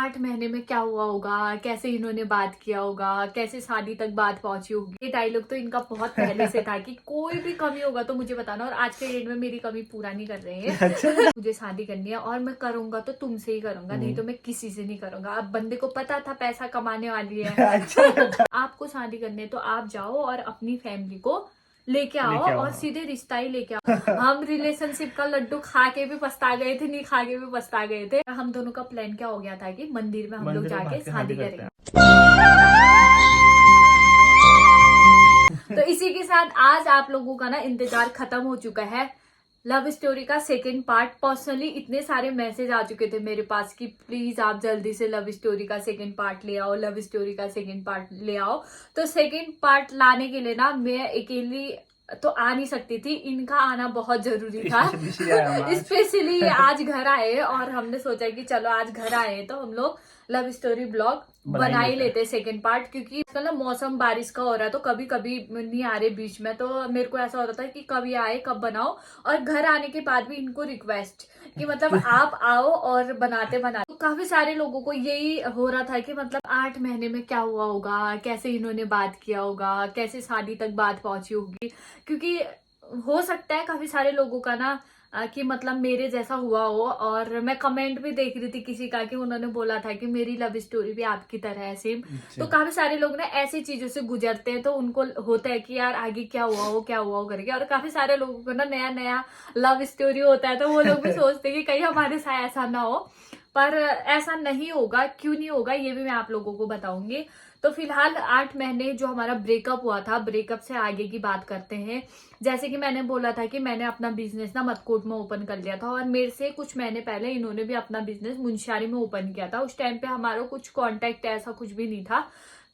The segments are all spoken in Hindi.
8 महीने में क्या हुआ होगा, कैसे इन्होंने बात किया होगा, कैसे शादी तक बात पहुंची होगी। ये डायलॉग तो इनका बहुत पहले से था कि कोई भी कमी होगा तो मुझे बताना, और आज के डेट में मेरी कमी पूरा नहीं कर रहे हैं। अच्छा। मुझे शादी करनी है और मैं करूंगा तो तुमसे ही करूंगा, नहीं तो मैं किसी से नहीं करूंगा। अब बंदे को पता था पैसा कमाने वाली है। अच्छा। आपको शादी करनी है तो आप जाओ और अपनी फैमिली को लेके आओ और सीधे रिश्ता ही लेके आओ। हम रिलेशनशिप का लड्डू खा के भी पछता गए थे, नहीं खा के भी पछता गए थे। हम दोनों का प्लान क्या हो गया था कि मंदिर में हम लोग जाके शादी करेंगे। तो इसी के साथ आज आप लोगों का ना इंतजार खत्म हो चुका है। लव स्टोरी का सेकंड पार्ट। पर्सनली इतने सारे मैसेज आ चुके थे मेरे पास कि प्लीज आप जल्दी से लव स्टोरी का सेकंड पार्ट ले आओ, लव स्टोरी का सेकंड पार्ट ले आओ। तो सेकंड पार्ट लाने के लिए ना मैं अकेली तो आ नहीं सकती थी, इनका आना बहुत जरूरी था। स्पेशली आज घर आए और हमने सोचा कि चलो आज घर आए तो हम लोग लव स्टोरी ब्लॉग बना ही लेते सेकंड पार्ट, क्योंकि आजकल ना मौसम बारिश का हो रहा है तो कभी कभी नहीं आ रहे बीच में, तो मेरे को ऐसा हो रहा था कि कभी आए कब बनाओ। और घर आने के बाद भी इनको रिक्वेस्ट कि मतलब आप आओ और बनाते बनाते। तो काफी सारे लोगों को यही हो रहा था कि मतलब 8 महीने में क्या हुआ होगा, कैसे इन्होंने बात किया होगा, कैसे शादी तक बात पहुंची होगी। क्योंकि हो सकता है काफी सारे लोगों का ना कि मतलब मेरे जैसा हुआ हो। और मैं कमेंट भी देख रही थी किसी का कि उन्होंने बोला था कि मेरी लव स्टोरी भी आपकी तरह है सेम। तो काफी सारे लोग ना ऐसी चीजों से गुजरते हैं तो उनको होता है कि यार आगे क्या हुआ हो करके। और काफी सारे लोगों को ना नया नया लव स्टोरी होता है तो वो लोग भी सोचते हैं कि कहीं हमारे साथ ऐसा ना हो, पर ऐसा नहीं होगा। क्यों नहीं होगा ये भी मैं आप लोगों को बताऊंगी। तो फिलहाल 8 महीने जो हमारा ब्रेकअप हुआ था, ब्रेकअप से आगे की बात करते हैं। जैसे कि मैंने बोला था कि मैंने अपना बिजनेस ना मटकोट में ओपन कर लिया था, और मेरे से कुछ महीने पहले इन्होंने भी अपना बिजनेस मुंशियारी में ओपन किया था। उस टाइम पे हमारा कुछ कांटेक्ट ऐसा कुछ भी नहीं था।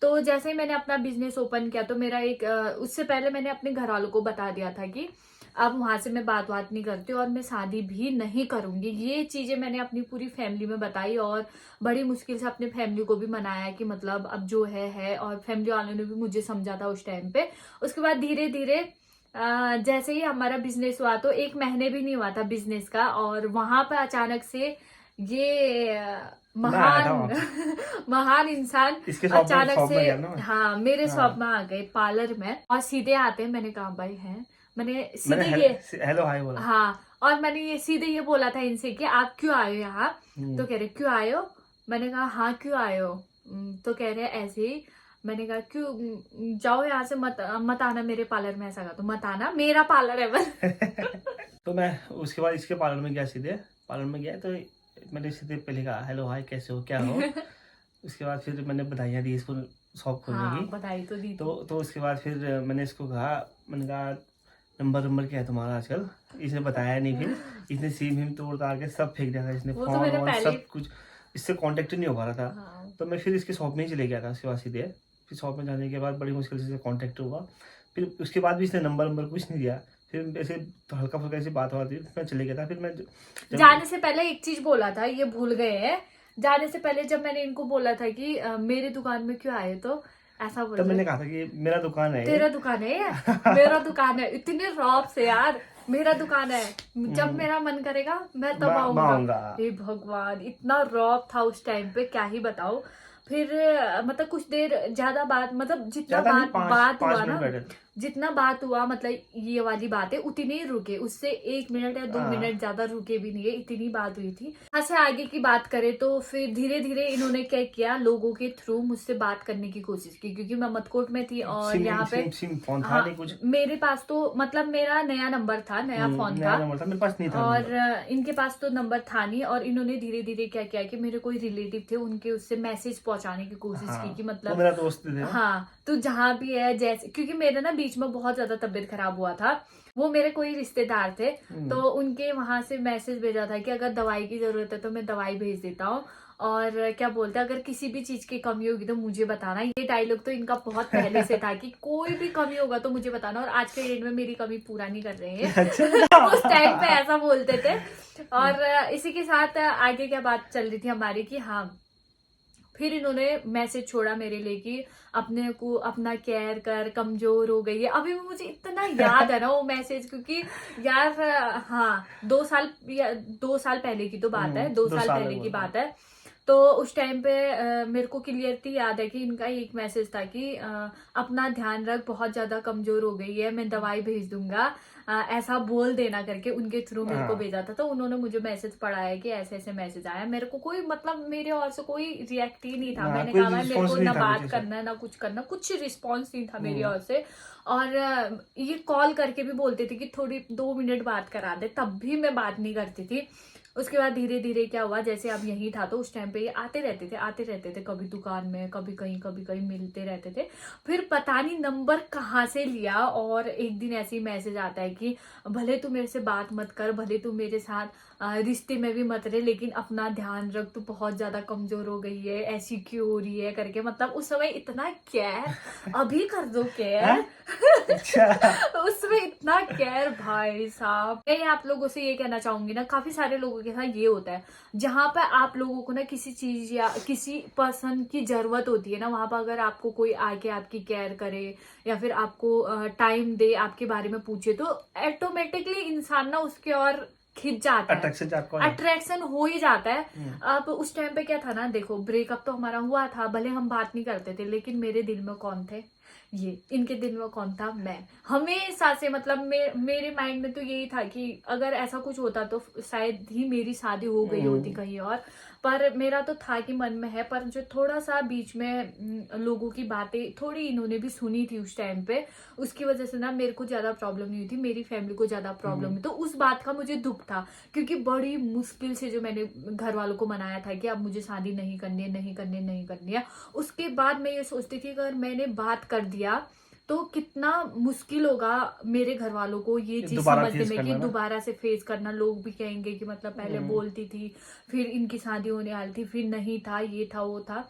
तो जैसे ही मैंने अपना बिजनेस ओपन किया तो मेरा एक उससे पहले मैंने अपने घर वालों को बता दिया था कि अब वहां से मैं बात नहीं करती और मैं शादी भी नहीं करूंगी। ये चीजें मैंने अपनी पूरी फैमिली में बताई और बड़ी मुश्किल से अपने फैमिली को भी मनाया कि मतलब अब जो है। और फैमिली वालों ने भी मुझे समझा था उस टाइम पे। उसके बाद धीरे धीरे जैसे ही हमारा बिजनेस हुआ तो 1 महीने भी नहीं हुआ था बिजनेस का, और वहां पर अचानक से ये महान महान इंसान अचानक से हाँ मेरे शॉप में आ गए, पार्लर में। और सीधे आते हैं, मैंने कहा भाई हैं, मैंने सीधे ये हेलो हाय बोला। हाँ, और मैंने ये सीधे ये बोला था इनसे कि आप क्यों आए हो यहाँ। तो कह रहे क्यों आए हो। मैंने कहा हाँ क्यों आए हो। तो कह रहे ऐसे ही। मैंने कहा क्यों, जाओ यहाँ से, मत आना मेरे पार्लर में। ऐसा कहा तो मत आना, मेरा पार्लर है बस। तो मैं उसके बाद इसके पार्लर में गया, सीधे पार्लर में गया तो मैंने सीधे पहले कहा हेलो हाय कैसे हो क्या हो। उसके बाद फिर मैंने बधाइयाँ दी इसको शॉप खोलने की। बधाई तो दी। तो उसके बाद फिर मैंने इसको कहा, मैंने कहा नंबर क्या है तुम्हारा आजकल। इसने बताया नहीं, फिर इसने सिम तोड़ ताड़ के सब फेंक दिया था इसने, फोन सब कुछ। इससे कांटेक्ट नहीं हो पा रहा था। तो मैं फिर इसके शॉप में ही चले गया था उसके बाद सीधे। फिर शॉप में जाने के बाद बड़ी मुश्किल से कांटेक्ट हुआ। फिर उसके बाद भी इसने नंबर कुछ नहीं दिया। फिर ऐसे तो हल्का फुल्का ऐसी बात हुआ थी, मैं चले गया था। फिर मैं जाने से पहले एक चीज बोला था, ये भूल गए हैं। जाने से पहले जब मैंने इनको बोला था कि मेरी दुकान में क्यों आए, तो ऐसा बोला, तब मैंने कहा था कि मेरा दुकान है, तेरा दुकान है, मेरा दुकान है। इतने रौब से यार, मेरा दुकान है, जब मेरा मन करेगा मैं तब आऊंगा। हे भगवान, इतना रौब था उस टाइम पे, क्या ही बताओ। फिर मतलब कुछ देर ज्यादा बात, मतलब जितना बात हुआ ना, जितना बात हुआ, मतलब ये वाली बात है उतनी ही रुके, उससे 1 मिनट या 2 मिनट ज्यादा रुके भी नहीं है, इतनी बात हुई थी। यहाँ से आगे की बात करें तो फिर धीरे धीरे इन्होंने क्या किया, लोगों के थ्रू मुझसे बात करने की कोशिश की, क्योंकि मैं मटकोट में थी और यहाँ पे फोन था नहीं कुछ मेरे पास। तो मतलब मेरा नया नंबर था, नया फोन था, मेरे पास नहीं था, और इनके पास तो नंबर था नहीं। और इन्होंने धीरे धीरे क्या किया कि मेरे कोई रिलेटिव थे, उनके उससे मैसेज पहुंचाने की कोशिश की कि मतलब मेरा दोस्त थे। हाँ तू जहाँ भी है, जैसे, क्योंकि मेरे ना बीच में बहुत ज्यादा तबीयत खराब हुआ था, वो मेरे कोई रिश्तेदार थे, तो उनके वहां से मैसेज भेजा था कि अगर दवाई की जरूरत है तो मैं दवाई भेज देता हूँ, और क्या बोलते हैं अगर किसी भी चीज की कमी होगी तो मुझे बताना। ये डायलॉग तो इनका बहुत पहले से था कि कोई भी कमी होगा तो मुझे बताना, और आज के डेट में मेरी कमी पूरा नहीं कर रहे हैं। उस टाइम पे ऐसा बोलते थे। और इसी के साथ आगे क्या बात चल रही थी हमारी कि हाँ, फिर इन्होंने मैसेज छोड़ा मेरे लिए कि अपने को अपना केयर कर, कमजोर हो गई है। अभी भी मुझे इतना याद है ना वो मैसेज, क्योंकि यार हाँ 2 साल पहले की तो बात है, 2 साल पहले की बात है। तो उस टाइम पे मेरे को क्लियरली याद है कि इनका एक मैसेज था कि अपना ध्यान रख, बहुत ज्यादा कमजोर हो गई है, मैं दवाई भेज दूंगा, ऐसा बोल देना करके उनके थ्रू मेरे को भेजा था। तो उन्होंने मुझे मैसेज पढ़ाया कि ऐसे ऐसे मैसेज आया। मेरे को कोई मतलब मेरे ओर से कोई रिएक्ट ही नहीं था। मैंने कहा भाई मेरे को ना बात करना है ना कुछ करना, कुछ रिस्पॉन्स नहीं था मेरी ओर से। और ये कॉल करके भी बोलते थे कि थोड़ी 2 मिनट बात करा दे, तब भी मैं बात नहीं करती थी। उसके बाद धीरे धीरे क्या हुआ, जैसे अब यही था तो उस टाइम पे ये आते रहते थे, कभी दुकान में कभी कहीं मिलते रहते थे। फिर पता नहीं नंबर कहाँ से लिया, और एक दिन ऐसे ही मैसेज आता है कि भले तू मेरे से बात मत कर, भले तू मेरे साथ रिश्ते में भी मत रहे, लेकिन अपना ध्यान रख, तू बहुत ज्यादा कमजोर हो गई है, ऐसी क्यों हो रही है करके। मतलब उस समय इतना केयर, अभी कर दो केयर। उसमें इतना केयर भाई साहब। मैं आप लोगों से ये कहना चाहूंगी ना, काफी सारे लोगों के साथ ये होता है, जहां पर आप लोगों को ना किसी चीज या किसी पर्सन की जरूरत होती है ना, वहां पर अगर आपको कोई आके आपकी केयर करे या फिर आपको टाइम दे, आपके बारे में पूछे, तो ऑटोमेटिकली इंसान ना उसके और खिंच जाता है, अट्रैक्शन हो ही जाता है। अब उस टाइम पे क्या था ना, देखो ब्रेकअप तो हमारा हुआ था, भले हम बात नहीं करते थे, लेकिन मेरे दिल में कौन थे ये, इनके दिल में कौन था, मैं। हमेशा से मतलब मेरे माइंड में तो यही था कि अगर ऐसा कुछ होता तो शायद ही मेरी शादी हो गई होती कहीं और। पर मेरा तो था कि मन में है, पर जो थोड़ा सा बीच में लोगों की बातें थोड़ी इन्होंने भी सुनी थी उस टाइम पे, उसकी वजह से ना मेरे को ज्यादा प्रॉब्लम नहीं हुई थी, मेरी फैमिली को ज्यादा प्रॉब्लम हुई। तो उस बात का मुझे दुख था, क्योंकि बड़ी मुश्किल से जो मैंने घर वालों को मनाया था कि अब मुझे शादी नहीं करनी है। उसके बाद मैं ये सोचती थी अगर मैंने बात कर दिया तो कितना मुश्किल होगा मेरे घर वालों को ये चीज समझने में कि दोबारा से फेस करना। लोग भी कहेंगे कि मतलब पहले बोलती थी, फिर इनकी शादी होने वाली थी, फिर नहीं था, ये था वो था,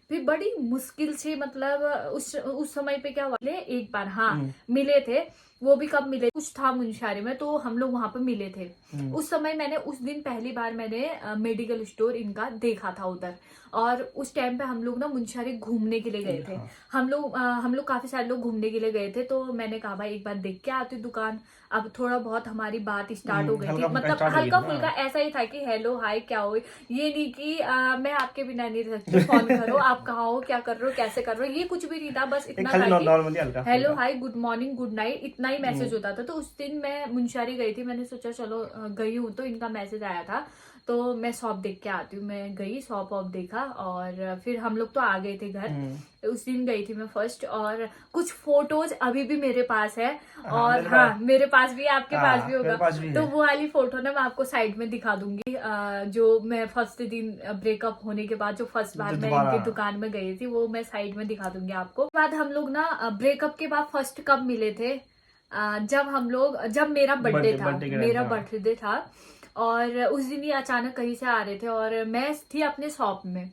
फिर बड़ी मुश्किल से मतलब उस समय पे क्या हुआ, एक बार हाँ मिले थे। वो भी कब मिले, कुछ था मुंशियारी में, तो हम लोग वहां पे मिले थे। उस समय मैंने उस दिन पहली बार मैंने मेडिकल स्टोर इनका देखा था उधर, और उस टाइम पे हम लोग ना मुंशियारी घूमने के लिए गए थे। हम लोग काफी सारे लोग घूमने के लिए गए थे, तो मैंने कहा भाई एक बार देख के आती दुकान। अब थोड़ा बहुत हमारी बात स्टार्ट हो गई थी, मतलब हल्का फुल्का ऐसा ही था कि हेलो हाय क्या हो, ये नहीं कि मैं आपके बिना नहीं रह सकती, फोन करो, आप कहाँ हो, क्या कर रहे हो, कैसे कर रहे हो, ये कुछ भी नहीं था। बस इतना था कि hello hi, good morning, good night, इतना ही मैसेज होता था। तो उस दिन मैं मुंशियारी गई थी, मैंने सोचा चलो गई हूँ तो इनका मैसेज आया था तो मैं शॉप देख के आती हूँ। मैं गई शॉप ऑफ देखा, और फिर हम लोग तो आ गए थे घर। उस दिन गई थी मैं फर्स्ट, और कुछ फोटोज अभी भी मेरे पास है, और हाँ मेरे पास भी, आपके पास भी होगा। तो वो वाली फोटो ना मैं आपको साइड में दिखा दूंगी, जो मैं फर्स्ट दिन ब्रेकअप होने के बाद जो फर्स्ट बार मैं इनकी दुकान में गई थी, वो मैं साइड में दिखा दूंगी आपको। बाद हम लोग ना ब्रेकअप के बाद फर्स्ट कब मिले थे, जब मेरा बर्थडे था, और उस दिन ही अचानक कहीं से आ रहे थे, और मैं थी अपने शॉप में,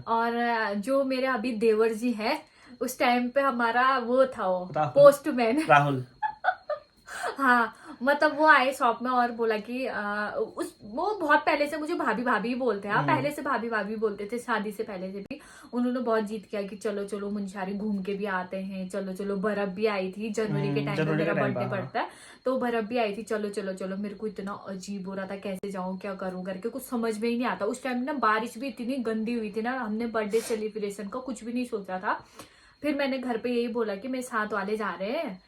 और जो मेरे अभी देवर जी है, उस टाइम पे हमारा वो था, वो पोस्टमैन राहुल हाँ, मतलब वो आए शॉप में और बोला कि वो बहुत पहले से मुझे भाभी भाभी ही बोलते हैं, पहले से भाभी भाभी बोलते थे, शादी से पहले से भी। उन्होंने बहुत जीत किया कि चलो चलो मुंशियारी घूम के भी आते हैं, चलो चलो। बर्फ भी आई थी, जनवरी के टाइम में मेरा बर्थडे पड़ता है, तो बर्फ भी आई थी, चलो चलो चलो। मेरे को इतना अजीब हो रहा था, कैसे जाऊं क्या करूं करके, कुछ समझ में ही नहीं आता। उस टाइम ना बारिश भी इतनी गंदी हुई थी ना, हमने बर्थडे सेलिब्रेशन का कुछ भी नहीं सोचा था। फिर मैंने घर पे यही बोला कि मेरे साथ वाले जा रहे हैं,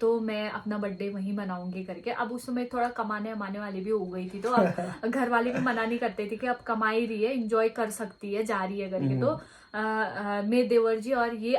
तो मैं अपना बर्थडे वहीं मनाऊंगी करके। अब उस समय थोड़ा कमाने वाली भी हो गई थी, तो अब घर वाले भी मना नहीं करते थे कि अब कमा ही रही है, एंजॉय कर सकती है, जा रही है करके। तो मेरे देवर जी और ये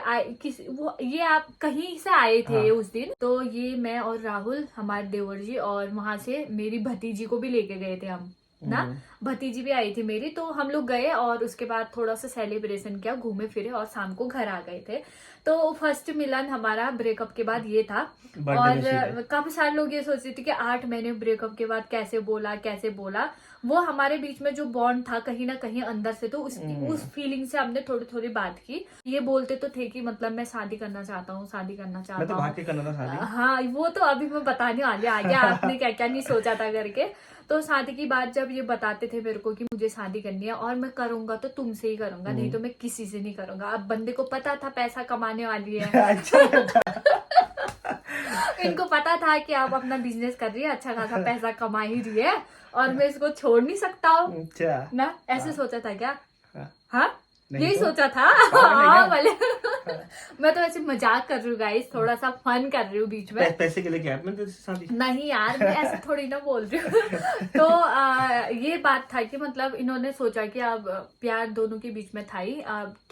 ये आप कहीं से आए थे उस दिन, तो ये मैं और राहुल, हमारे देवर जी, और वहां से मेरी भतीजी को भी लेके गए थे हम ना, भतीजी भी आई थी मेरी। तो हम लोग गए और उसके बाद थोड़ा सा सेलिब्रेशन किया, घूमे फिरे, और शाम को घर आ गए थे। तो फर्स्ट मिलन हमारा ब्रेकअप के बाद ये था। और काफी सारे लोग ये सोचते थे कि 8 महीने ब्रेकअप के बाद कैसे बोला। वो हमारे बीच में जो बॉन्ड था कहीं ना कहीं अंदर से, तो उस फीलिंग से हमने थोड़ी थोड़ी बात की। ये बोलते तो थे कि मतलब मैं शादी करना चाहता हूँ, हाँ वो तो अभी मैं बताने वाली आगे आपने क्या क्या नहीं सोचा था करके। तो शादी की बात जब ये बताते थे मेरे को कि मुझे शादी करनी है और मैं करूंगा तो तुमसे ही करूंगा, नहीं तो मैं किसी से नहीं करूंगा। अब बंदे को पता था पैसा कमाने वाली है इनको पता था कि आप अपना बिजनेस कर रही है, अच्छा खासा पैसा कमा ही रही है, और मैं इसको छोड़ नहीं सकता हूँ ना, ऐसे सोचा था क्या। हाँ नहीं यही तो? सोचा था। पागल है हाँ क्या? भले मैं तो ऐसे मजाक कर रही हूँ गाइस, थोड़ा सा फन कर रही हूँ बीच में। पैसे के लिए क्या मैंने तेरे से शादी? नहीं यार, मैं ऐसे थोड़ी ना बोल रही हूँ। तो ये बात था कि मतलब इन्होंने सोचा कि अब प्यार दोनों के बीच में था ही,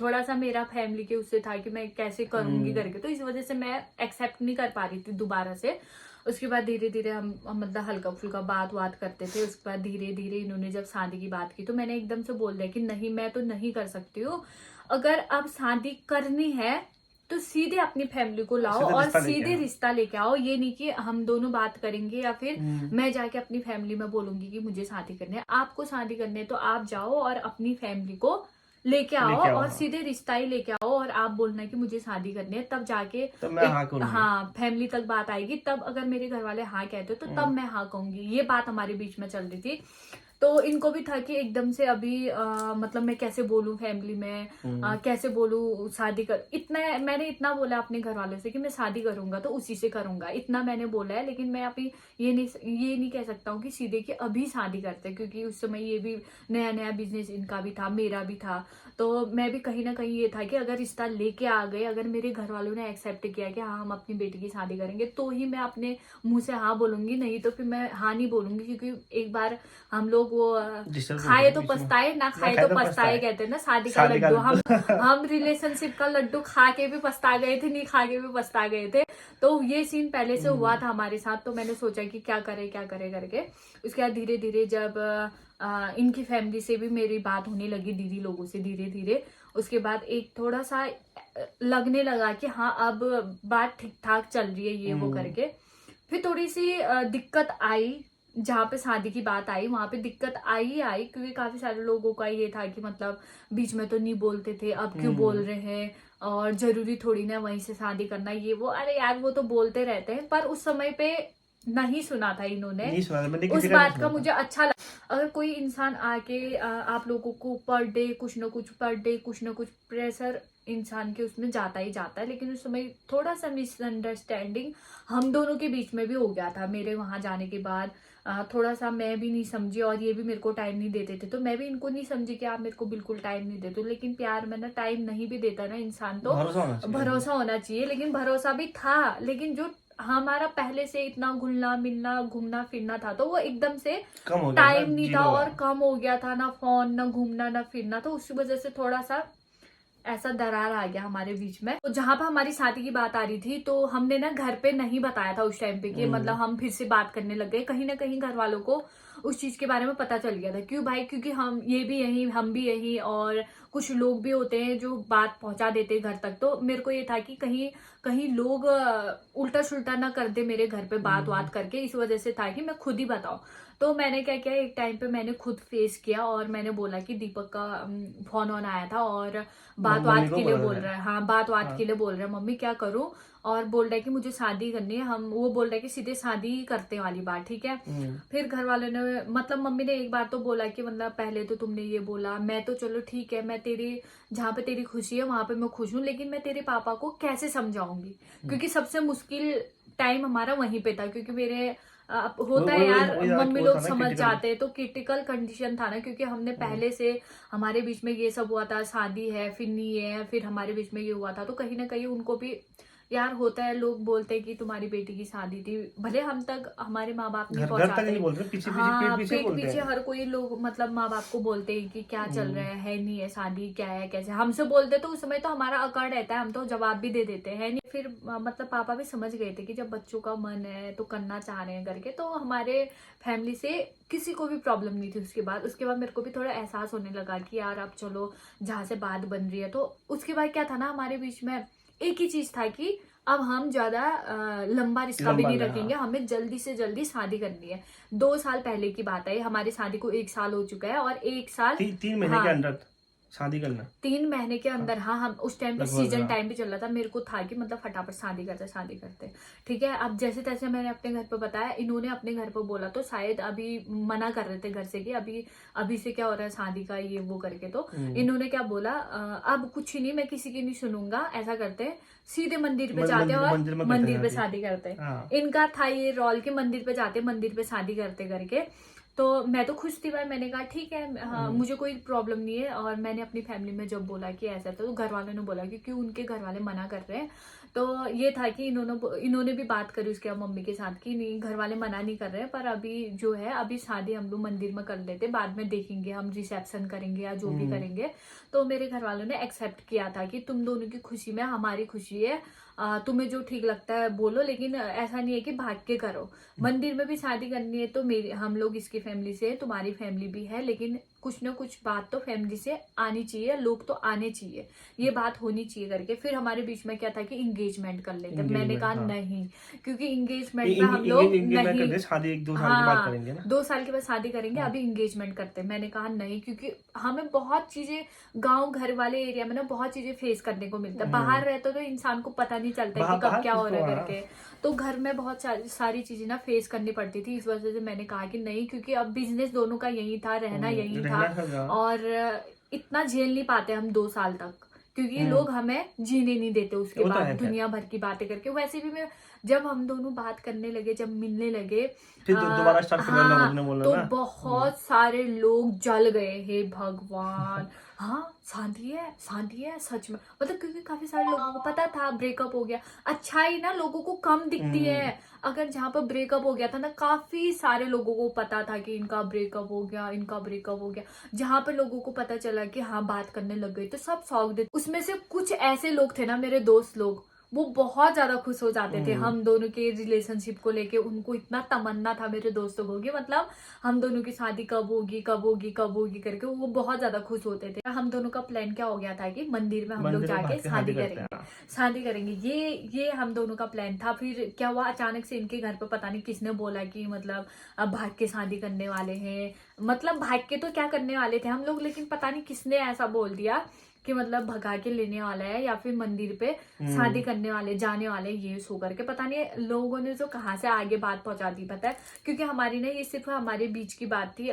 थोड़ा सा मेरा फैमिली के उससे था कि मैं कैसे करूंगी करके, तो इस वजह से मैं एक्सेप्ट नहीं कर पा रही थी दोबारा से। उसके बाद धीरे धीरे हम मतलब हल्का फुल्का बात करते थे। उसके बाद धीरे धीरे इन्होंने जब शादी की बात की तो मैंने एकदम से बोल दिया कि नहीं, मैं तो नहीं कर सकती हूँ। अगर अब शादी करनी है तो सीधे अपनी फैमिली को लाओ सीधे और रिश्ता लेके सीधे आओ। रिश्ता लेके आओ। ये नहीं कि हम दोनों बात करेंगे या फिर हम्म। मैं जाके अपनी फैमिली में बोलूंगी कि मुझे शादी करनी है। आपको शादी करनी है तो आप जाओ और अपनी फैमिली को लेके आओ लेके आओ, और हाँ। सीधे रिश्ता ही लेके आओ, और आप बोलना कि मुझे शादी करनी है, तब जाके तब मैं हाँ कहूंगी। हाँ फैमिली तक बात आएगी। तब अगर मेरे घर वाले हाँ कहते तो तब मैं हाँ कहूंगी। ये बात हमारे बीच में चल रही थी। तो इनको भी था कि एकदम से अभी मतलब मैं कैसे बोलूं फैमिली में, कैसे बोलूं शादी कर। इतना मैंने इतना बोला अपने घर वालों से कि मैं शादी करूंगा तो उसी से करूंगा, इतना मैंने बोला है। लेकिन मैं अभी ये नहीं कह सकता हूँ कि सीधे कि अभी शादी करते, क्योंकि उस समय ये भी नया नया बिजनेस इनका भी था, मेरा भी था। तो मैं भी कहीं ना कहीं ये था कि अगर रिश्ता लेके आ गए, अगर मेरे घर वालों ने एक्सेप्ट किया कि हाँ हम अपनी बेटी की शादी करेंगे, तो ही मैं अपने मुंह से हाँ बोलूंगी, नहीं तो फिर मैं हाँ नहीं बोलूंगी। क्योंकि एक बार हम लोग वो Disturb हो खाए गए तो बीच में। पछताए, ना खाए खाए तो तो पछताए पछताए। कहते हैं ना, शादी का शादी का लड्डू। लड्डू। हम रिलेशनशिप का लड्डू खा के भी पछता गए थे, नहीं खा के भी पछता गए थे। तो ये सीन पहले से हुआ था हमारे साथ। तो मैंने सोचा कि क्या करे करके उसके बाद धीरे धीरे जब इनकी फैमिली से भी मेरी बात होने लगी, दीदी लोगों से धीरे धीरे, उसके बाद एक थोड़ा सा लगने लगा कि हाँ अब बात ठीक ठाक चल रही है ये वो करके। फिर थोड़ी सी दिक्कत आई, जहाँ पे शादी की बात आई वहां पे दिक्कत आई, क्योंकि काफी सारे लोगों का ये था कि मतलब बीच में तो नहीं बोलते थे, अब क्यों बोल रहे हैं, और जरूरी थोड़ी ना वहीं से शादी करना ये वो। अरे यार वो तो बोलते रहते हैं, पर उस समय पे नहीं सुना था इन्होंने। नहीं सुना था मैंने, उस किसी का नहीं बात का सुना था। मुझे अच्छा लगा। अगर कोई इंसान आके आप लोगों को पर डे कुछ ना कुछ, पर डे कुछ ना कुछ प्रेशर इंसान के उसमें जाता ही जाता है। लेकिन उस समय थोड़ा सा मिसअंडरस्टैंडिंग हम दोनों के बीच में भी हो गया था। मेरे वहां जाने के बाद थोड़ा सा मैं भी नहीं समझी, और ये भी मेरे को टाइम नहीं देते थे, तो मैं भी इनको नहीं समझी कि आप मेरे को बिल्कुल टाइम नहीं देते। लेकिन प्यार में ना टाइम नहीं भी देता ना इंसान, तो भरोसा होना चाहिए। भरोसा होना चाहिए। लेकिन भरोसा भी था, लेकिन जो हमारा पहले से इतना घुलना मिलना घूमना फिरना था, तो वो एकदम से कम हो गया ना, टाइम नहीं था जीरो हो और गया। कम हो गया था, ना फोन ना घूमना ना फिरना। तो उसी वजह से थोड़ा सा ऐसा दरार आ गया हमारे बीच में। तो जहां पर हमारी शादी की बात आ रही थी, तो हमने ना घर पे नहीं बताया था उस टाइम पे कि मतलब हम फिर से बात करने लग गए। कहीं ना कहीं घर वालों को उस चीज के बारे में पता चल गया था। क्यों भाई? क्योंकि हम ये भी यही, हम भी यही, और कुछ लोग भी होते हैं जो बात पहुंचा देते हैं घर तक। तो मेरे को ये था कि कहीं कहीं लोग उल्टा सुल्टा ना कर दे मेरे घर पे बात करके, इस वजह से था कि मैं खुद ही बताऊं। तो मैंने क्या किया, एक टाइम पे मैंने खुद फेस किया और मैंने बोला कि दीपक का फोन ऑन आया था और बात मम्मी को के लिए पता बोल था। रहा है। हाँ बात के लिए बोल रहा है, मम्मी क्या करूं, और बोल रहा है कि मुझे शादी करनी है। हम वो बोल रहा है कि सीधे शादी ही करते वाली बात, ठीक है। फिर घर वालों ने मतलब मम्मी ने एक बार तो बोला कि मतलब पहले तो तुमने ये बोला, मैं तो चलो ठीक है, मैं तेरी जहाँ पे तेरी खुशी है वहां पे मैं खुश हूँ, लेकिन मैं तेरे पापा को कैसे समझाऊंगी, क्योंकि सबसे मुश्किल टाइम हमारा वहीं पे था। क्योंकि मेरे होता है यार, वही मम्मी वो लोग था ना, समझ क्रिटिकल। जाते हैं। तो क्रिटिकल कंडीशन था ना, क्योंकि हमने पहले से हमारे बीच में ये सब हुआ था, शादी है फिर नहीं है, फिर हमारे बीच में ये हुआ था। तो कहीं ना कहीं उनको भी यार होता है, लोग बोलते हैं कि तुम्हारी बेटी की शादी थी, भले हम तक हमारे माँ बाप नहीं घर घर तक पहुंचाते। नहीं बोलते, पीछे पीछे पीठ हाँ पीछे पीठ बोलते पीछे हैं। हर कोई लोग मतलब माँ बाप को बोलते हैं कि क्या चल रहा है नहीं है शादी, क्या है कैसे। हमसे बोलते तो उस समय तो हमारा अकड़ रहता है, हम तो जवाब भी दे देते हैं नहीं। फिर मतलब पापा भी समझ गए थे कि जब बच्चों का मन है तो करना चाह रहे हैं करके। तो हमारे फैमिली से किसी को भी प्रॉब्लम नहीं थी। उसके बाद मेरे को भी थोड़ा एहसास होने लगा कि यार अब चलो जहाँ से बात बन रही है। तो उसके बाद क्या था ना, हमारे बीच में एक ही चीज था कि अब हम ज्यादा लंबा रिश्ता भी नहीं रखेंगे, हमें जल्दी से जल्दी शादी करनी है। 2 साल पहले की बात है, हमारी शादी को 1 साल हो चुका है, और 1 साल 3 महीने के अंदर शादी करना। 3 महीने के अंदर, हाँ हम उस टाइम पे लगभग, सीजन हाँ। टाइम भी चल रहा था। मेरे को था कि मतलब फटाफट शादी करते ठीक है। अब जैसे तैसे मैंने अपने घर पे बताया, इन्होंने अपने घर पे बोला, तो शायद अभी मना कर रहे थे घर से कि अभी से क्या हो रहा है शादी का ये वो करके। तो इन्होंने क्या बोला, अब कुछ ही नहीं, मैं किसी की नहीं सुनूंगा, ऐसा करते हैं सीधे मंदिर पे जाते हैं और मंदिर पे शादी करते हैं। इनका था ये रोल कि मंदिर पे जाते, मंदिर पे शादी करते करके। तो मैं तो खुश थी भाई, मैंने कहा ठीक है, हाँ, मुझे कोई प्रॉब्लम नहीं है। और मैंने अपनी फैमिली में जब बोला कि ऐसा तो घर वालों ने बोला क्योंकि उनके घर वाले मना कर रहे हैं, तो ये था कि इन्होंने भी बात करी उसके बाद मम्मी के साथ कि नहीं, घर वाले मना नहीं कर रहे हैं, पर अभी जो है अभी शादी हम लोग मंदिर में कर लेते, बाद में देखेंगे हम रिसेप्शन करेंगे या जो भी करेंगे। तो मेरे घर वालों ने एक्सेप्ट किया था कि तुम दोनों की खुशी में हमारी खुशी है, तुम्हें जो ठीक लगता है बोलो, लेकिन ऐसा नहीं है कि भाग के करो। मंदिर में भी शादी करनी है तो मेरी, हम लोग इसकी फैमिली से, तुम्हारी फैमिली भी है, लेकिन कुछ ना कुछ बात तो फैमिली से आनी चाहिए, लोग तो आने चाहिए, ये बात होनी चाहिए करके। फिर हमारे बीच में क्या था कि इंगेजमेंट कर लेते। मैंने कहा हाँ। नहीं, क्योंकि इंगेजमेंट में हम लोग नहीं, शादी 1-2 साल के बाद हाँ करेंगे ना। 2 साल के बाद शादी करेंगे, अभी इंगेजमेंट करते। मैंने कहा नहीं, क्योंकि हमें बहुत चीजें गांव घर वाले एरिया में ना बहुत चीजें फेस करने को मिलता है। बाहर रहते तो इंसान को पता नहीं चलता है कि कब क्या हो रहा है करके, तो घर में बहुत सारी चीजें ना फेस करनी पड़ती थी। इस वजह से मैंने कहा कि नहीं, क्योंकि अब बिजनेस दोनों का यही था, रहना यही था, और इतना झेल नहीं पाते हम 2 साल तक, क्योंकि लोग हमें जीने नहीं देते उसके बाद दुनिया भर की बातें करके। वैसे भी मैं, जब हम दोनों बात करने लगे, जब मिलने लगे, फिर दोबारा स्टार्ट करना तो बहुत सारे लोग जल गए, हे भगवान। हाँ शादी है सच में, मतलब क्योंकि काफी सारे लोगों को पता था ब्रेकअप हो गया। अच्छाई ना लोगों को कम दिखती है, अगर जहाँ पर ब्रेकअप हो गया था ना, काफी सारे लोगों को पता था कि इनका ब्रेकअप हो गया, इनका ब्रेकअप हो गया। जहाँ पे लोगों को पता चला कि हाँ बात करने लग गई, तो सब शौक दे। उसमें से कुछ ऐसे लोग थे ना, मेरे दोस्त लोग, वो बहुत ज्यादा खुश हो जाते थे हम दोनों के रिलेशनशिप को लेके। उनको इतना तमन्ना था मेरे दोस्तों को कि मतलब हम दोनों की शादी कब होगी कब होगी कब होगी करके, वो बहुत ज्यादा खुश होते थे। हम दोनों का प्लान क्या हो गया था कि मंदिर में हम लोग जाके शादी करेंगे, ये हम दोनों का प्लान था। फिर क्या हुआ, अचानक से इनके घर पे पता नहीं किसने बोला कि मतलब अब भाग के शादी करने वाले हैं। मतलब भाग के तो क्या करने वाले थे हम लोग, लेकिन पता नहीं किसने ऐसा बोल दिया कि मतलब भगा के लेने वाला है या फिर मंदिर पे शादी करने वाले, जाने वाले, ये सो करके पता नहीं लोगों ने जो कहाँ से आगे बात पहुंचा दी पता है। क्योंकि हमारी ना ये सिर्फ हमारे बीच की बात थी,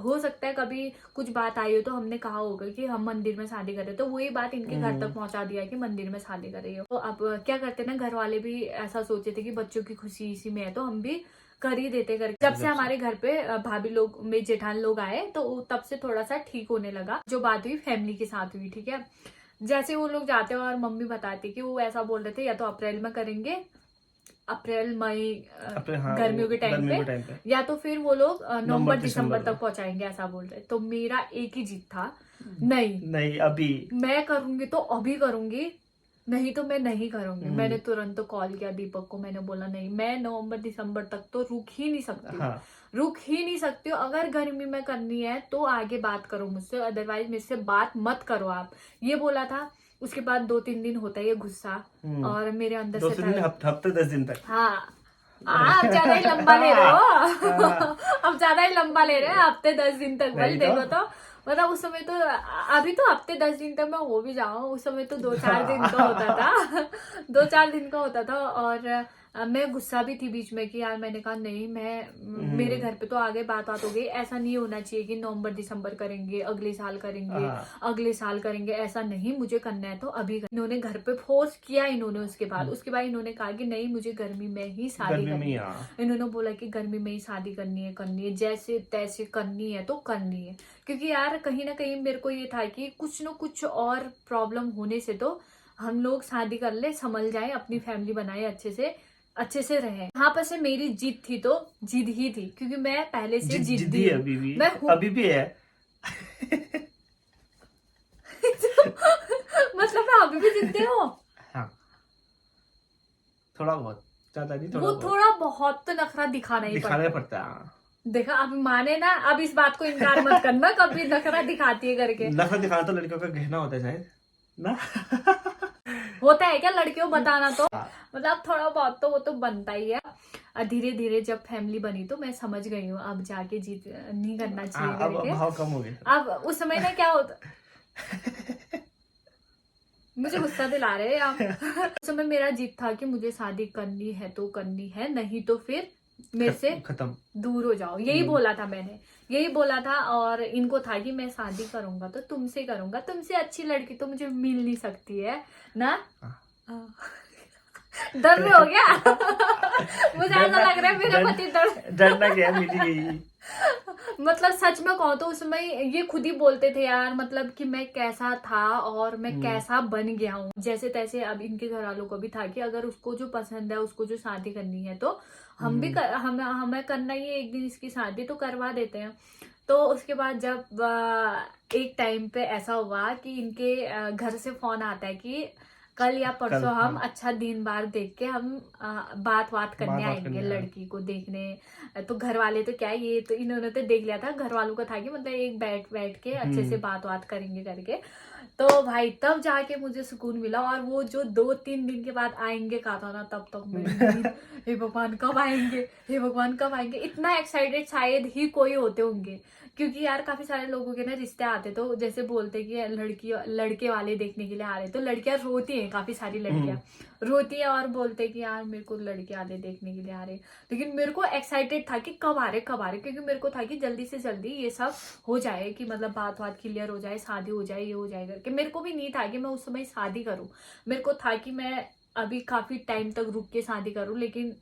हो सकता है कभी कुछ बात आई हो तो हमने कहा होगा कि हम मंदिर में शादी कर रहे, तो वही बात इनके घर तक पहुंचा दिया कि मंदिर में शादी कर रही हो। तो अब क्या करते ना, घर वाले भी ऐसा सोचे थे कि बच्चों की खुशी इसी में है, तो हम भी कर ही देते करके। जब से हमारे घर पे भाभी लोग, मेरे जेठान लोग आए, तो तब से थोड़ा सा ठीक होने लगा। जो बात हुई फैमिली के साथ हुई, ठीक है। जैसे वो लोग जाते और मम्मी बताती कि वो ऐसा बोल रहे थे या तो अप्रैल में करेंगे, अप्रैल मई गर्मियों के टाइम पे, या तो फिर वो लोग नवंबर दिसंबर तक पहुंचाएंगे, ऐसा बोल रहे। तो मेरा एक ही जिद था, नहीं अभी मैं करूंगी तो अभी करूंगी, नहीं तो मैं नहीं करूंगी। मैंने तुरंत कॉल किया दीपक को, मैंने बोला नहीं, मैं नवंबर दिसंबर तक तो रुक ही नहीं सकती हूँ। रुक ही नहीं सकती हूँ। अगर गर्मी में करनी है तो आगे बात करो मुझसे, अदरवाइज मुझसे बात मत करो आप, ये बोला था। उसके बाद 2-3 दिन होता है ये गुस्सा, और मेरे अंदर से हफ्ते 10 दिन तक। हाँ आप ज्यादा ही लंबा ले रहे हो अब ज्यादा ही लंबा ले रहे हो, हफ्ते 10 दिन तक। भाई देखो तो मतलब उस समय तो, अभी तो हफ्ते 10 दिन तक मैं हो भी जाऊँ, उस समय तो 2-4 दिन का होता था 2-4 दिन का होता था। और मैं गुस्सा भी थी बीच में कि यार, मैंने कहा नहीं, मैं मेरे घर पे तो आगे बात हो गई, ऐसा नहीं होना चाहिए कि नवंबर दिसंबर करेंगे, अगले साल करेंगे, अगले साल करेंगे, ऐसा नहीं, मुझे करना है तो अभी। इन्होंने घर पे फोर्स किया इन्होंने, उसके बाद इन्होंने कहा कि नहीं, मुझे गर्मी में ही शादी करनी है। इन्होंने बोला कि गर्मी में ही शादी करनी है, जैसे तैसे करनी है तो करनी है। क्योंकि यार कहीं ना कहीं मेरे को ये था कि कुछ न कुछ और प्रॉब्लम होने से तो हम लोग शादी कर ले, संभल जाए, अपनी फैमिली बनाए, अच्छे से रहे। यहाँ पर से मेरी जिद थी तो जिद ही थी, क्योंकि मैं पहले से जिद्दी हूँ, मैं अभी भी है मतलब मैं अभी भी जिद्दी हूँ। हाँ, थोड़ा बहुत, ज्यादा नहीं, थोड़ा बहुत तो नखरा दिखाना पड़ता है। देखा, अब माने ना, अब इस बात को इनकार मत करना कभी नखरा दिखाती है करके। नखरा दिखाना तो लड़कियों का गहना होता है शायद ना होता है क्या लड़कियों, बताना तो मतलब थोड़ा बहुत तो वो तो बनता ही है। धीरे धीरे जब फैमिली बनी तो मैं समझ गई हूँ अब जाके जीत नहीं करना चाहिए करके। अब भाव कम हो गए। अब उस समय ना क्या होता मुझे गुस्सा दिला रहे हैं आप उस समय मेरा जीत था कि मुझे शादी करनी है तो करनी है, नहीं तो फिर मेरे से खत्म, दूर हो जाओ, यही बोला था मैंने, यही बोला था। और इनको था कि मैं शादी करूंगा तो तुमसे करूंगा, तुमसे अच्छी लड़की तो मुझे मिल नहीं सकती है ना। डर रहे हो क्या? मुझे ऐसा लग रहा है मेरा पति डरना क्या है, मिल गई। मतलब सच में कहूँ तो उसमें ये खुद ही बोलते थे यार, मतलब कि मैं कैसा था और मैं कैसा बन गया हूँ जैसे तैसे। अब इनके घर वालों को भी था कि अगर उसको जो पसंद है, उसको जो शादी करनी है तो हम भी हमें करना ही है, एक दिन इसकी शादी तो करवा देते हैं। तो उसके बाद जब एक टाइम पे ऐसा हुआ कि इनके घर से फोन आता है कि कल या परसों हम अच्छा दिन बार देख के हम बात करने आएंगे लड़की को देखने। तो घर वाले तो क्या, ये तो इन्होंने तो देख लिया था, घर वालों को था कि मतलब एक बैठ के अच्छे से बात करेंगे करके। तो भाई तब जाके मुझे सुकून मिला। और वो जो 2-3 दिन के बाद आएंगे कहा था ना, तब मैं हे भगवान कब आएंगे, हे भगवान कब आएंगे, इतना एक्साइटेड शायद ही कोई होते होंगे। क्योंकि यार काफी सारे लोगों के ना रिश्ते आते तो जैसे बोलते कि लड़के वाले देखने के लिए आ रहे, तो लड़कियां रोती हैं, काफी सारी लड़कियां रोती है और बोलते कि यार मेरे को लड़के वाले देखने के लिए आ रहे। लेकिन मेरे को एक्साइटेड था कि कब आ रहे, क्योंकि मेरे को था कि जल्दी से जल्दी ये सब हो जाए, कि मतलब बात क्लियर हो जाए, शादी हो जाए, ये हो जाए करके। मेरे को भी नहीं था कि मैं उस समय शादी करूं, मेरे को था कि मैं अभी काफी टाइम तक रुक के शादी करूं, लेकिन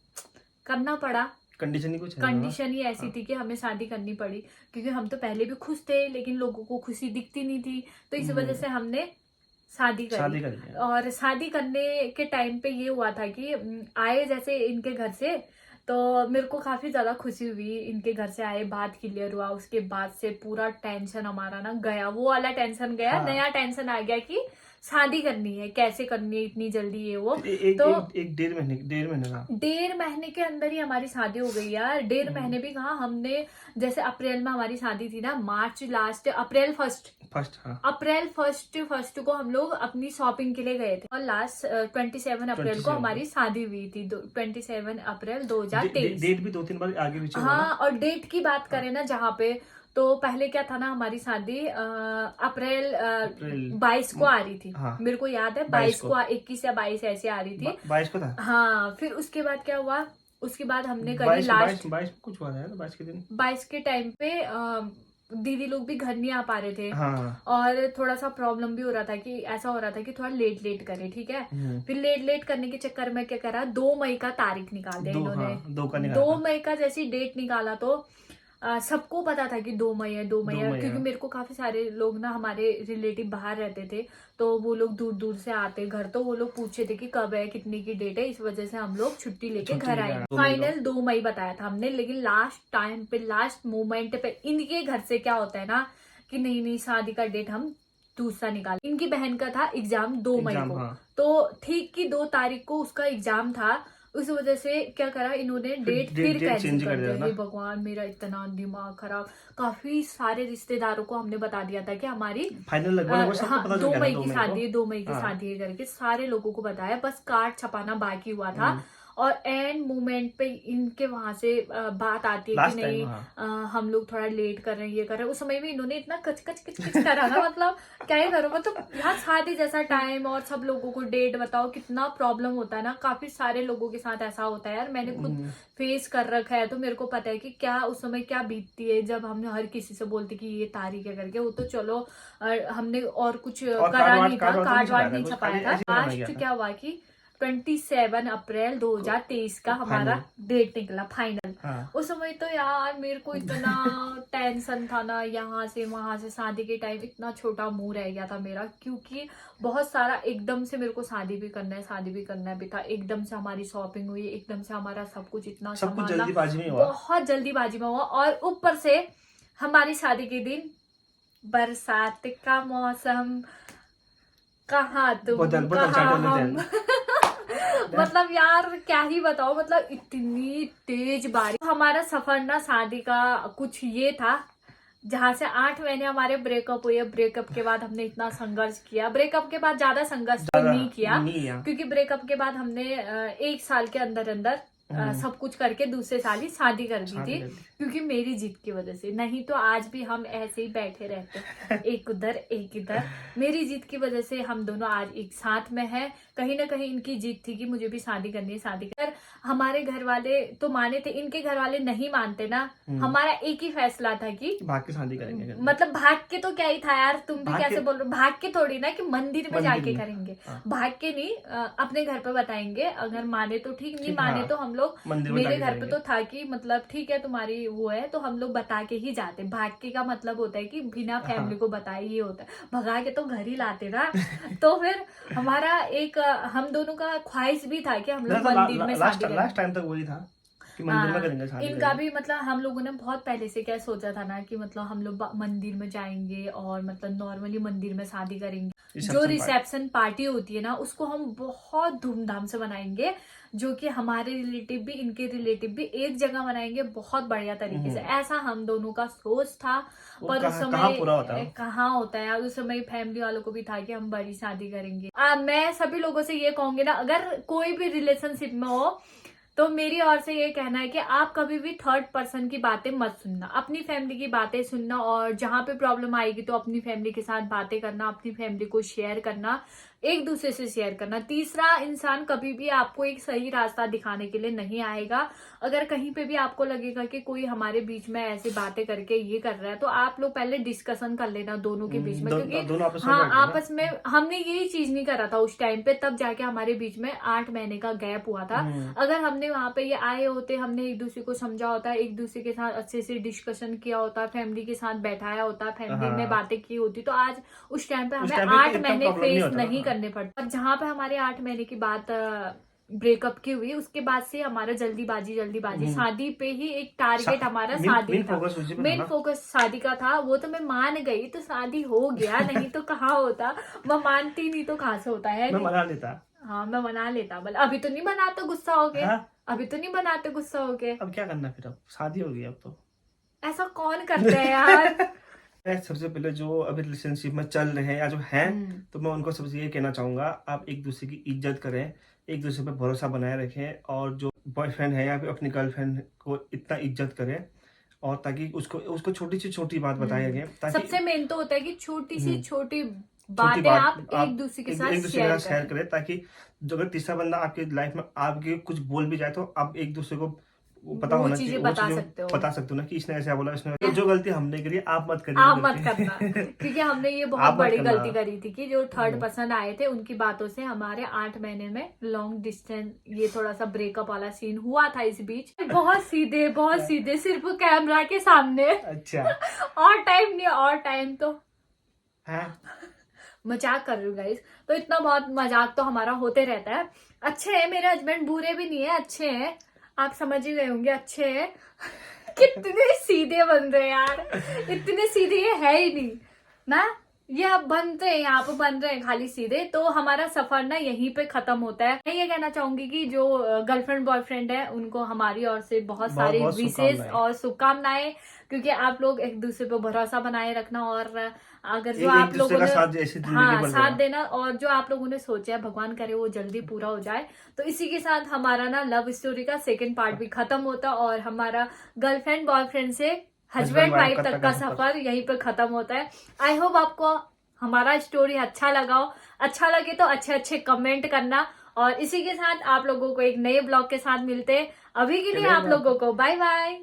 करना पड़ा। कंडीशन ही ऐसी थी कि हमें शादी करनी पड़ी, क्योंकि हम तो पहले भी खुश थे लेकिन लोगों को खुशी दिखती नहीं थी, तो इस वजह से हमने शादी करी। और शादी करने के टाइम पे ये हुआ था कि आए जैसे इनके घर से, तो मेरे को काफी ज्यादा खुशी हुई। इनके घर से आए, बात क्लियर हुआ, उसके बाद से पूरा टेंशन हमारा ना गया, वो वाला टेंशन गया। हाँ। नया टेंशन आ गया कि शादी करनी है, कैसे करनी है इतनी जल्दी, ये वो। एक 1.5 महीने के अंदर ही हमारी शादी हो गई यार। 1.5 महीने भी कहा हमने, जैसे अप्रैल में हमारी शादी थी ना, मार्च लास्ट, अप्रैल फर्स्ट, हाँ। अप्रैल फर्स्ट को हम लोग अपनी शॉपिंग के लिए गए थे, और लास्ट 27 अप्रैल को हमारी शादी हुई थी, 27 अप्रैल 2023। डेट भी 2-3 बार आगे पीछे। हाँ, और डेट की बात करें ना, जहाँ पे तो पहले क्या था ना, हमारी शादी अप्रैल 22 को आ रही थी। हाँ। मेरे को याद है 22 को, 21 या 22 ऐसे आ रही थी। 22 को था। हाँ, फिर उसके बाद क्या हुआ, उसके बाद हमने करी लास्ट 22 कुछ हुआ था 22 के दिन, 22 के टाइम पे दीदी लोग भी घर नहीं आ पा रहे थे। हाँ। और थोड़ा सा प्रॉब्लम भी हो रहा था कि ऐसा हो रहा था कि थोड़ा लेट करे, ठीक है। फिर लेट करने के चक्कर में क्या करा, 2 मई का तारीख निकाल दिया इन्होंने। हाँ, 2 मई का जैसी डेट निकाला तो सबको पता था कि 2 मई है, 2 मई है, क्योंकि मेरे को काफी सारे लोग ना, हमारे रिलेटिव बाहर रहते थे, तो वो लोग दूर से आते घर, तो वो लोग पूछे थे कि कब है, कितने की डेट है, इस वजह से हम लोग छुट्टी लेके घर आए। फाइनल 2 मई बताया था हमने, लेकिन लास्ट टाइम पे, लास्ट मोमेंट पे इनके घर से क्या होता है ना कि नहीं शादी का डेट हम दूसरा निकाल। इनकी बहन का था एग्जाम 2 मई को, हाँ। तो ठीक की 2 तारीख को उसका एग्जाम था, उस वजह से क्या करा इन्होंने, डेट फिर कैंसिल कर दिया। हे भगवान, मेरा इतना दिमाग खराब। काफी सारे रिश्तेदारों को हमने बता दिया था कि हमारी फाइनल 2 मई की शादी है, 2 मई की शादी है करके सारे लोगों को बताया, बस कार्ड छपाना बाकी हुआ था। और एंड मोमेंट पे इनके वहां से बात आती है कि नहीं, हम लोग थोड़ा लेट कर रहे हैं, ये कर रहे हैं। उस समय भी इन्होंने इतना कच करा ना, मतलब क्या ही करो, मतलब यहाँ शादी जैसा टाइम और सब लोगों को डेट बताओ, कितना प्रॉब्लम होता है ना। काफी सारे लोगों के साथ ऐसा होता है यार, मैंने खुद फेस कर रखा है, तो मेरे को पता है कि क्या उस समय क्या बीतती है जब हम हर किसी से बोलते कि ये तारीख है करके। वो तो चलो हमने और कुछ करा नहीं था, कार्ड वार्ड नहीं छपाया था। लास्ट क्या हुआ कि 27 अप्रैल 2023 का हमारा डेट निकला फाइनल। हाँ। उस समय तो यार मेरे को इतना टेंशन था ना, यहाँ से वहां से। शादी के टाइम इतना छोटा मुंह रह गया था मेरा, क्योंकि बहुत सारा एकदम से मेरे को शादी भी करना है भी था। एकदम से हमारी शॉपिंग हुई, एकदम से हमारा सब कुछ इतना बहुत जल्दीबाजी में हुआ। और ऊपर से हमारी शादी के दिन बरसात का मौसम, कहाँ तुम कहाँ हम मतलब यार क्या ही बताओ, मतलब इतनी तेज बारिश। हमारा सफर ना शादी का कुछ ये था, जहाँ से 8 महीने हमारे ब्रेकअप हुए। ब्रेकअप के बाद हमने इतना संघर्ष किया, ब्रेकअप के बाद ज्यादा संघर्ष नहीं किया, क्योंकि ब्रेकअप के बाद हमने 1 साल के अंदर सब कुछ करके दूसरे साल ही शादी कर दी शादी थी, कर दी। क्योंकि मेरी जीत की वजह से। नहीं तो आज भी हम ऐसे ही बैठे रहते, एक उधर एक इधर। मेरी जीत की वजह से हम दोनों आज एक साथ में हैं। कहीं ना कहीं इनकी जीत थी कि मुझे भी शादी करनी है, शादी कर। हमारे घर वाले तो माने थे, इनके घर वाले नहीं मानते ना। हमारा एक ही फैसला था कि भाग के शादी करेंगे। मतलब भाग के तो क्या ही था यार, तुम भी भाग कैसे के- बोल रहे हो? भाग के थोड़ी ना कि मंदिर में जाके में। करेंगे, हाँ। भाग के नहीं। अपने घर पे बताएंगे, अगर माने तो ठीक, नहीं ठीक, माने हाँ। तो हम लोग, मंदिर में मेरे जाके घर पे करेंगे। तो था कि मतलब ठीक है तुम्हारी वो है तो हम लोग बता के ही जाते। भाग के का मतलब होता है कि बिना फैमिली को बताए ही होता है, भगा के तो घर ही लाते ना। तो फिर हमारा एक हम दोनों का ख्वाहिश भी था कि हम लोग मंदिर में शादी करेंगे। लास्ट टाइम तक वही था कि मंदिर में करेंगे शादी। इनका भी मतलब हम लोगों ने बहुत पहले से क्या सोचा था ना कि मतलब हम लोग मंदिर में जाएंगे और मतलब नॉर्मली मंदिर में शादी करेंगे। जो रिसेप्शन पार्टी होती है ना उसको हम बहुत धूमधाम से बनाएंगे, जो कि हमारे रिलेटिव भी इनके रिलेटिव भी एक जगह बनाएंगे बहुत बढ़िया तरीके से। ऐसा हम दोनों का सोच था। पर उस समय कहाँ होता है यार, उस समय फैमिली वालों को भी था कि हम बड़ी शादी करेंगे। मैं सभी लोगों से ये कहूंगी ना, अगर कोई भी रिलेशनशिप में हो तो मेरी ओर से ये कहना है कि आप कभी भी थर्ड पर्सन की बातें मत सुनना, अपनी फैमिली की बातें सुनना। और जहां पे प्रॉब्लम आएगी तो अपनी फैमिली के साथ बातें करना, अपनी फैमिली को शेयर करना, एक दूसरे से शेयर करना। तीसरा इंसान कभी भी आपको एक सही रास्ता दिखाने के लिए नहीं आएगा। अगर कहीं पे भी आपको लगेगा कि कोई हमारे बीच में ऐसी बातें करके ये कर रहा है, तो आप लोग पहले डिस्कसन कर लेना दोनों के बीच में, क्योंकि हाँ आपस में हमने यही चीज नहीं करा था उस टाइम पे। तब जाके हमारे बीच में 8 महीने का गैप हुआ था। अगर हमने वहां पे ये आए होते, हमने एक दूसरे को समझा होता, एक दूसरे के साथ अच्छे से डिस्कशन किया होता, फैमिली के साथ बैठाया होता, फैमिली में बातें की होती, तो आज उस टाइम पे हमें 8 महीने फेस नहीं करने पड़ते। और जहाँ पे हमारे 8 महीने की बात ब्रेकअप की हुई, उसके बाद से हमारा जल्दीबाजी शादी पे ही एक टारगेट हमारा शादी था, मेन फोकस शादी का था। वो तो मैं मान गई तो शादी हो गया, नहीं तो कहाँ होता। मैं मानती नहीं तो कहाँ से होता है। मैं मना लेता। हाँ मैं मना लेता, बोले अभी तो नहीं बनाते गुस्सा हो गए। अभी तो नहीं बनाते गुस्सा हो गए। अब क्या करना, फिर अब शादी हो गई, अब तो ऐसा कौन करता है यार। सबसे पहले जो अभी रिलेशनशिप में चल रहे हैं या जो हैं, तो मैं उनको सबसे ये कहना चाहूंगा, आप एक दूसरे की इज्जत करें, एक दूसरे पर भरोसा बनाए रखें, और जो बॉयफ्रेंड है या फिर अपनी गर्लफ्रेंड को इतना इज्जत करें, और ताकि उसको छोटी से छोटी बात बताई जाए। सबसे मेन तो होता है कि छोटी सी छोटी बातें आप एक दूसरे के साथ शेयर करें, ताकि जो अगर तीसरा बंदा आपकी लाइफ में आपके कुछ बोल भी जाए तो आप एक दूसरे को पता होना चाहिए, वो चीजें बता सकते हो ना कि इसने ऐसा बोला, इसने जो गलती हमने करी आप मत करिए, आप मत करना। क्योंकि हमने ये बहुत बड़ी गलती करी थी कि जो थर्ड पर्सन आए थे उनकी बातों से हमारे 8 महीने में लॉन्ग डिस्टेंस ये थोड़ा सा ब्रेकअप वाला सीन हुआ था। इस बीच बहुत सीधे सिर्फ कैमरा के सामने। अच्छा। और टाइम नहीं, और टाइम तो है मजाक कर रही हूँ गाइस। तो इतना बहुत मजाक तो हमारा होते रहता है। अच्छे है मेरे हस्बैंड, बुरे भी नहीं है, अच्छे हैं, आप समझ ही गए होंगे अच्छे हैं। कितने सीधे बन रहे यार, इतने सीधे ये है ही नहीं ना। ये अब बनते हैं, यहाँ पे बन रहे हैं खाली सीधे। तो हमारा सफर ना यहीं पे खत्म होता है। मैं ये कहना चाहूंगी कि जो गर्लफ्रेंड बॉयफ्रेंड है उनको हमारी ओर से बहुत सारी विशेष और शुभकामनाएं, क्योंकि आप लोग एक दूसरे पे भरोसा बनाए रखना, और अगर जो आप लोगों ने साथ देना, और जो आप लोगों ने सोचा है भगवान करे वो जल्दी पूरा हो जाए। तो इसी के साथ हमारा ना लव स्टोरी का सेकेंड पार्ट भी खत्म होता है, और हमारा गर्लफ्रेंड बॉयफ्रेंड से हस्बैंड वाइफ तक का सफर यहीं पर खत्म होता है। आई होप आपको हमारा स्टोरी अच्छा लगा हो। अच्छा लगे तो अच्छे कमेंट करना, और इसी के साथ आप लोगों को एक नए ब्लॉग के साथ मिलते हैं। अभी के लिए आप लोगों को बाय बाय।